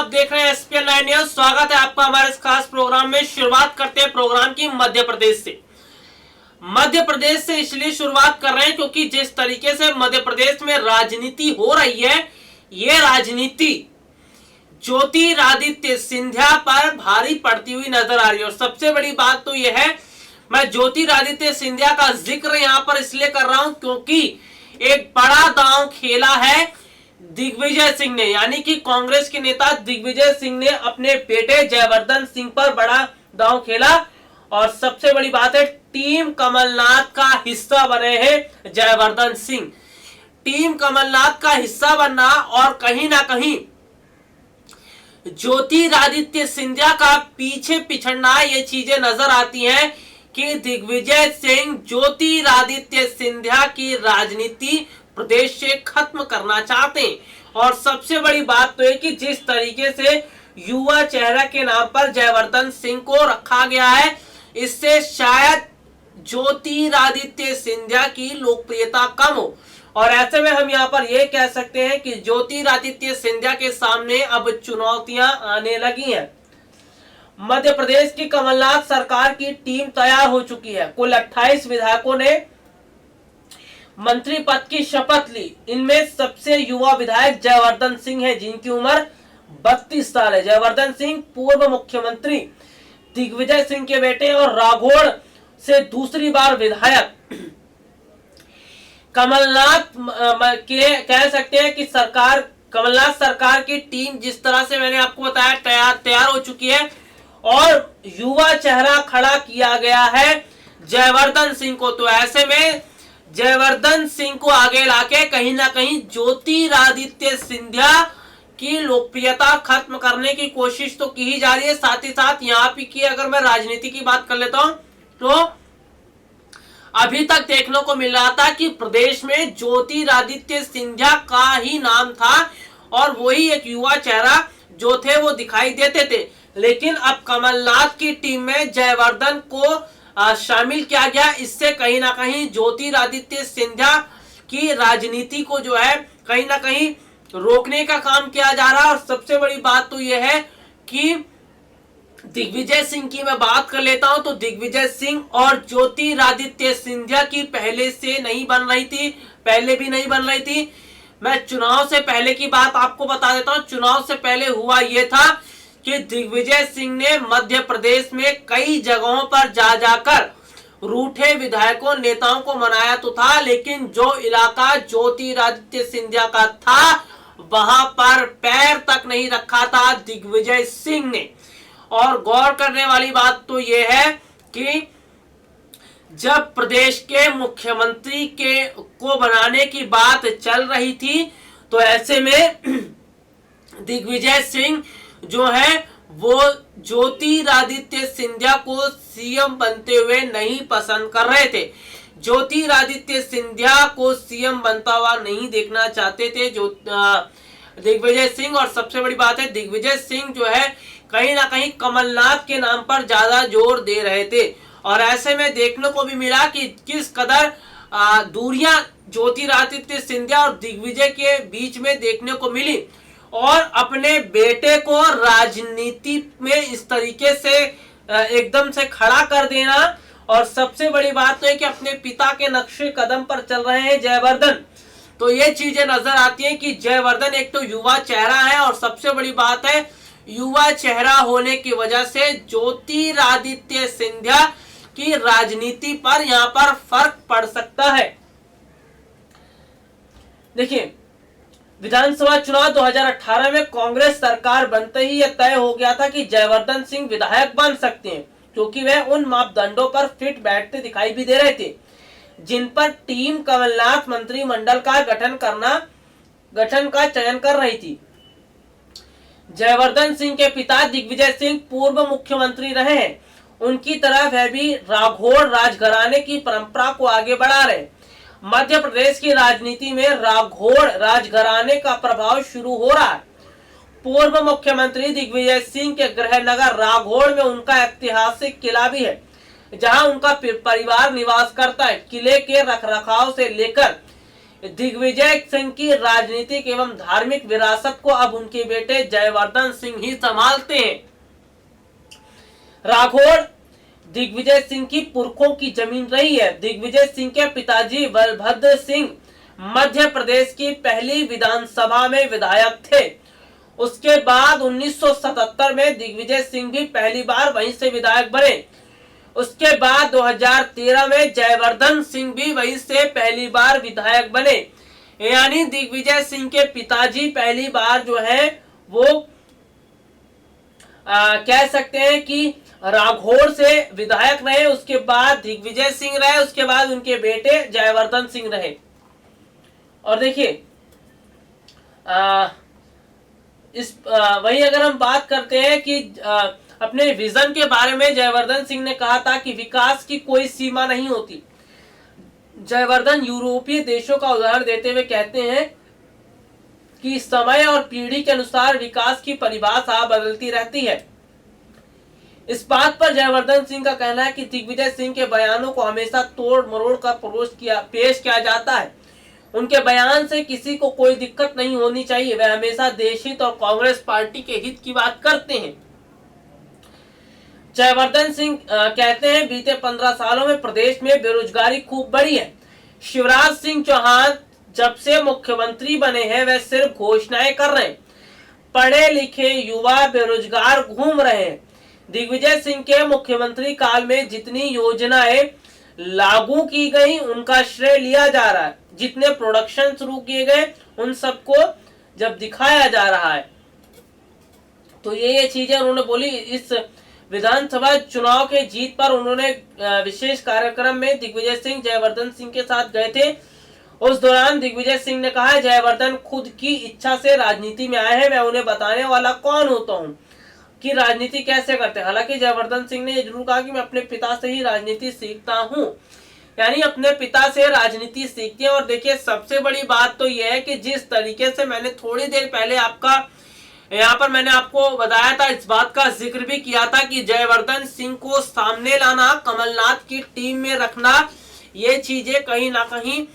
आप देख रहे हैं एसपीएन 9 न्यूज। स्वागत है आपका हमारे इस खास प्रोग्राम में। शुरुआत करते हैं प्रोग्राम की मध्य प्रदेश से। मध्य प्रदेश से इसलिए शुरुआत कर रहे हैं क्योंकि जिस तरीके से मध्य प्रदेश में राजनीति हो रही है, ये राजनीति ज्योतिरादित्य सिंधिया पर भारी पड़ती हुई नजर आ रही है। और सबसे बड़ी बात तो यह है, मैं ज्योतिरादित्य सिंधिया का जिक्र यहां पर इसलिए कर रहा हूं क्योंकि एक बड़ा दांव खेला है दिग्विजय सिंह ने, यानी कि कांग्रेस के नेता दिग्विजय सिंह ने अपने बेटे जयवर्धन सिंह पर बड़ा दांव खेला। और सबसे बड़ी बात है, टीम कमलनाथ का हिस्सा बने हैं जयवर्धन सिंह। टीम कमलनाथ का हिस्सा बनना और कहीं ना कहीं ज्योतिरादित्य सिंधिया का पीछे पिछड़ना, ये चीजें नजर आती हैं कि दिग्विजय सिंह ज्योतिरादित्य सिंधिया की राजनीति प्रदेश से खत्म करना चाहते हैं। और सबसे बड़ी बात तो है कि जिस तरीके से युवा चेहरा के नाम पर जयवर्धन सिंह को रखा गया है, इससे शायद ज्योतिरादित्य सिंधिया की लोकप्रियता कम हो। और ऐसे में हम यहाँ पर यह कह सकते हैं कि ज्योतिरादित्य सिंधिया के सामने अब चुनौतियां आने लगी हैं। मध्य प्रदेश की कमलनाथ सरकार की टीम तैयार हो चुकी है। कुल 28 विधायकों ने मंत्री पद की शपथ ली। इनमें सबसे युवा विधायक जयवर्धन सिंह है, जिनकी उम्र 32 साल है। जयवर्धन सिंह पूर्व मुख्यमंत्री दिग्विजय सिंह के बेटे और राघोड़ से दूसरी बार विधायक। कमलनाथ के कह सकते हैं कि कमलनाथ सरकार की टीम जिस तरह से मैंने आपको बताया तैयार हो चुकी है और युवा चेहरा खड़ा किया गया है जयवर्धन सिंह को। तो ऐसे में जयवर्धन सिंह को आगे लाके कहीं ना कहीं ज्योतिरादित्य सिंधिया की लोकप्रियता खत्म करने की कोशिश तो की ही जा रही है। साथ ही साथ यहाँ पे की अगर मैं राजनीति की बात कर लेता हूं तो अभी तक देखने को मिल रहा था कि प्रदेश में ज्योतिरादित्य सिंधिया का ही नाम था और वही एक युवा चेहरा जो थे वो दिखाई देते थे। लेकिन अब कमलनाथ की टीम में जयवर्धन को शामिल किया गया। इससे कहीं ना कहीं ज्योतिरादित्य सिंधिया की राजनीति को जो है कहीं ना कहीं रोकने का काम किया जा रहा है। और सबसे बड़ी बात तो यह है कि दिग्विजय सिंह की मैं बात कर लेता हूं तो दिग्विजय सिंह और ज्योतिरादित्य सिंधिया की पहले से नहीं बन रही थी, पहले भी नहीं बन रही थी। मैं चुनाव से पहले की बात आपको बता देता हूं। चुनाव से पहले हुआ यह था कि दिग्विजय सिंह ने मध्य प्रदेश में कई जगहों पर जाकर रूठे विधायकों नेताओं को मनाया तो था, लेकिन जो इलाका ज्योतिरादित्य सिंधिया का था वहां पर पैर तक नहीं रखा था दिग्विजय सिंह ने। और गौर करने वाली बात तो यह है कि जब प्रदेश के मुख्यमंत्री को बनाने की बात चल रही थी तो ऐसे में दिग्विजय सिंह जो है वो ज्योतिरादित्य सिंधिया को सीएम बनते हुए नहीं पसंद कर रहे थे। ज्योतिरादित्य सिंधिया को सीएम बनता हुआ नहीं देखना चाहते थे जो दिग्विजय सिंह। और सबसे बड़ी बात है, दिग्विजय सिंह जो है कहीं ना कहीं कमलनाथ के नाम पर ज्यादा जोर दे रहे थे। और ऐसे में देखने को भी मिला कि किस कदर दूरियां ज्योतिरादित्य सिंधिया और दिग्विजय के बीच में देखने को मिली। और अपने बेटे को राजनीति में इस तरीके से एकदम से खड़ा कर देना, और सबसे बड़ी बात तो है कि अपने पिता के नक्शे कदम पर चल रहे हैं जयवर्धन। तो ये चीजें नजर आती हैं कि जयवर्धन एक तो युवा चेहरा है और सबसे बड़ी बात है युवा चेहरा होने की वजह से ज्योतिरादित्य सिंधिया की राजनीति पर यहां पर फर्क पड़ सकता है। देखिए, विधानसभा चुनाव 2018 में कांग्रेस सरकार बनते ही यह तय हो गया था कि जयवर्धन सिंह विधायक बन सकते हैं, क्योंकि वह उन मापदंडों पर फिट बैठते दिखाई भी दे रहे थे जिन पर टीम कमलनाथ मंत्रिमंडल का गठन का चयन कर रही थी। जयवर्धन सिंह के पिता दिग्विजय सिंह पूर्व मुख्यमंत्री रहे हैं। उनकी तरह वह भी राघोड़ राजघराने की परंपरा को आगे बढ़ा रहे। मध्य प्रदेश की राजनीति में राघोड़ राजघराने का प्रभाव शुरू हो रहा है। पूर्व मुख्यमंत्री दिग्विजय सिंह के गृह नगर राघोड़ में उनका ऐतिहासिक किला भी है, जहां उनका परिवार निवास करता है। किले के रखरखाव से लेकर दिग्विजय सिंह की राजनीतिक एवं धार्मिक विरासत को अब उनके बेटे जयवर्धन सिंह ही संभालते हैं। राघोड़ दिग्विजय सिंह की पुरखों की जमीन रही है। दिग्विजय सिंह के पिताजी बलभद्र सिंह मध्य प्रदेश की पहली विधानसभा में विधायक थे। उसके बाद 1977 में दिग्विजय सिंह भी पहली बार वहीं से विधायक बने। उसके बाद 2013 में जयवर्धन सिंह भी वहीं से पहली बार विधायक बने। यानी दिग्विजय सिंह के पिताजी पहली बार जो है वो कह सकते हैं कि राघोड़ से विधायक रहे, उसके बाद दिग्विजय सिंह रहे, उसके बाद उनके बेटे जयवर्धन सिंह रहे। और देखिए वही अगर हम बात करते हैं कि अपने विजन के बारे में जयवर्धन सिंह ने कहा था कि विकास की कोई सीमा नहीं होती। जयवर्धन यूरोपीय देशों का उदाहरण देते हुए कहते हैं कि समय और पीढ़ी के अनुसार विकास की परिभाषा बदलती रहती है। इस बात पर जयवर्धन सिंह का कहना है कि दिग्विजय सिंह के बयानों को हमेशा तोड़ मरोड़ कर पेश किया जाता है। उनके बयान से किसी को कोई दिक्कत नहीं होनी चाहिए। वह हमेशा देश हित और कांग्रेस पार्टी के हित की बात करते हैं। जयवर्धन सिंह कहते हैं बीते 15 सालों में प्रदेश में बेरोजगारी खूब बढ़ी है। शिवराज सिंह चौहान जब से मुख्यमंत्री बने हैं वह सिर्फ घोषणाएं कर रहे हैं। पढ़े लिखे युवा बेरोजगार घूम रहे हैं। दिग्विजय सिंह के मुख्यमंत्री काल में जितनी योजनाएं लागू की गई उनका श्रेय लिया जा रहा है। जितने प्रोडक्शन शुरू किए गए उन सबको जब दिखाया जा रहा है। तो ये चीजें उन्होंने बोली। इस विधानसभा चुनाव के जीत पर उन्होंने विशेष कार्यक्रम में दिग्विजय सिंह जयवर्धन सिंह के साथ गए थे। उस दौरान दिग्विजय सिंह ने कहा जयवर्धन खुद की इच्छा से राजनीति में आए हैं, मैं उन्हें बताने वाला कौन होता हूं कि राजनीति कैसे करते हैं। हालांकि जयवर्धन सिंह ने यह जरूर कहा कि मैं अपने पिता से ही राजनीति सीखता हूं, यानी अपने पिता से राजनीति सीखते हैं। और देखिए सबसे बड़ी बात तो यह है कि जिस तरीके से मैंने थोड़ी देर पहले यहाँ पर मैंने आपको बताया था, इस बात का जिक्र भी किया था कि जयवर्धन सिंह को सामने लाना, कमलनाथ की टीम में रखना, ये चीजें कहीं ना कहीं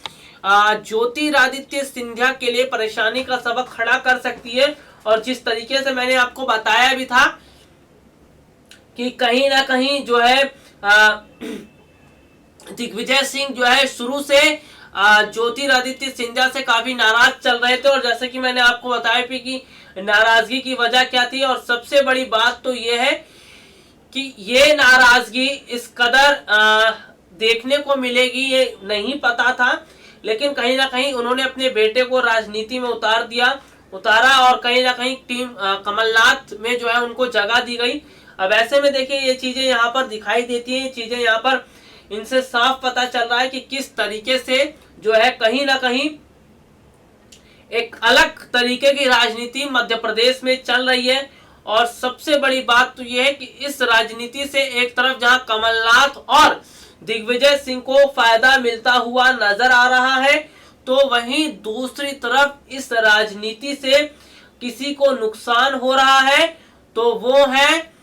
ज्योतिरादित्य सिंधिया के लिए परेशानी का सबक खड़ा कर सकती है। और जिस तरीके से मैंने आपको बताया भी था कि कहीं ना कहीं जो है दिग्विजय सिंह जो है शुरू से ज्योतिरादित्य सिंधिया से काफी नाराज चल रहे थे। और जैसे कि मैंने आपको बताया भी कि नाराजगी की वजह क्या थी। और सबसे बड़ी बात तो ये है कि ये नाराजगी इस कदर देखने को मिलेगी ये नहीं पता था, लेकिन कहीं ना कहीं उन्होंने अपने बेटे को राजनीति में उतारा और कहीं ना कहीं टीम कमलनाथ में जो है उनको जगह दी गई। अब ऐसे में देखिए ये चीजें यहाँ पर दिखाई देती हैं, चीजें यहाँ पर इनसे साफ पता चल रहा है कि किस तरीके से जो है कहीं ना कहीं एक अलग तरीके की राजनीति मध्य प्रदेश में चल रही है। और सबसे बड़ी बात तो यह है कि इस राजनीति से एक तरफ जहां कमलनाथ और दिग्विजय सिंह को फायदा मिलता हुआ नजर आ रहा है, तो वहीं दूसरी तरफ इस राजनीति से किसी को नुकसान हो रहा है, तो वो है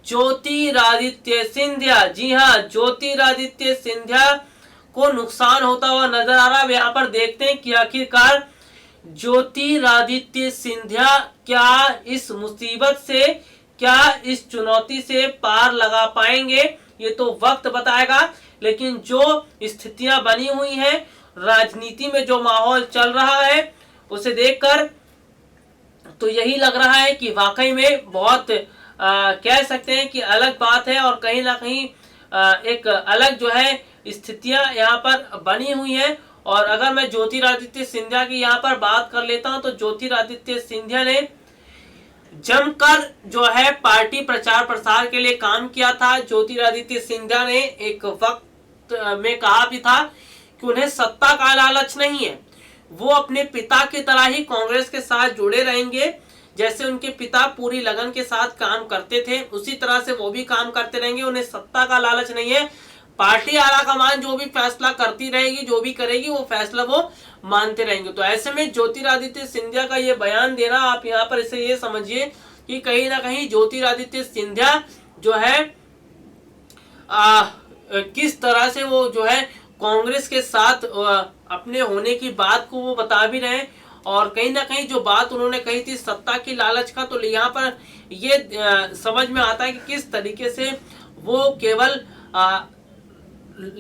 ज्योतिरादित्य सिंधिया। जी हाँ, ज्योतिरादित्य सिंधिया को नुकसान होता हुआ नजर आ रहा है। यहाँ पर देखते हैं कि आखिरकार ज्योतिरादित्य सिंधिया क्या इस मुसीबत से, क्या इस चुनौती से पार लगा पाएंगे, ये तो वक्त बताएगा। लेकिन जो स्थितियां बनी हुई हैं, राजनीति में जो माहौल चल रहा है, उसे देखकर तो यही लग रहा है कि वाकई में बहुत कह सकते हैं कि अलग बात है। और कहीं ना कहीं एक अलग जो है स्थितियां यहाँ पर बनी हुई हैं। और अगर मैं ज्योतिरादित्य सिंधिया की यहाँ पर बात कर लेता हूं, तो ज्योतिरादित्य सिंधिया ने जमकर जो है पार्टी प्रचार प्रसार के लिए काम किया था। ज्योतिरादित्य सिंधिया ने एक वक्त में कहा भी था कि उन्हें सत्ता का लालच नहीं है, वो अपने पिता की तरह ही कांग्रेस के साथ जुड़े रहेंगे। जैसे उनके पिता पूरी लगन के साथ काम करते थे, उसी तरह से वो भी काम करते रहेंगे। उन्हें सत्ता का लालच नहीं है। पार्टी आला कमान जो भी फैसला करती रहेगी, जो भी करेगी, वो फैसला वो मानते रहेंगे। तो ऐसे में ज्योतिरादित्य सिंधिया का ये बयान देना, आप यहाँ पर इसे ये समझिए कि कहीं ना कहीं ज्योतिरादित्य सिंधिया जो है किस तरह से वो जो है कांग्रेस के साथ अपने होने की बात को वो बता भी रहे हैं। और कहीं ना कहीं जो बात उन्होंने कही थी सत्ता की लालच का, तो यहाँ पर ये समझ में आता है कि किस तरीके से वो केवल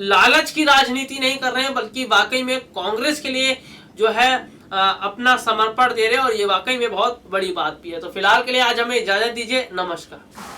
लालच की राजनीति नहीं कर रहे हैं, बल्कि वाकई में कांग्रेस के लिए जो है अपना समर्पण दे रहे हैं। और ये वाकई में बहुत बड़ी बात भी है। तो फिलहाल के लिए आज हमें इजाजत दीजिए, नमस्कार।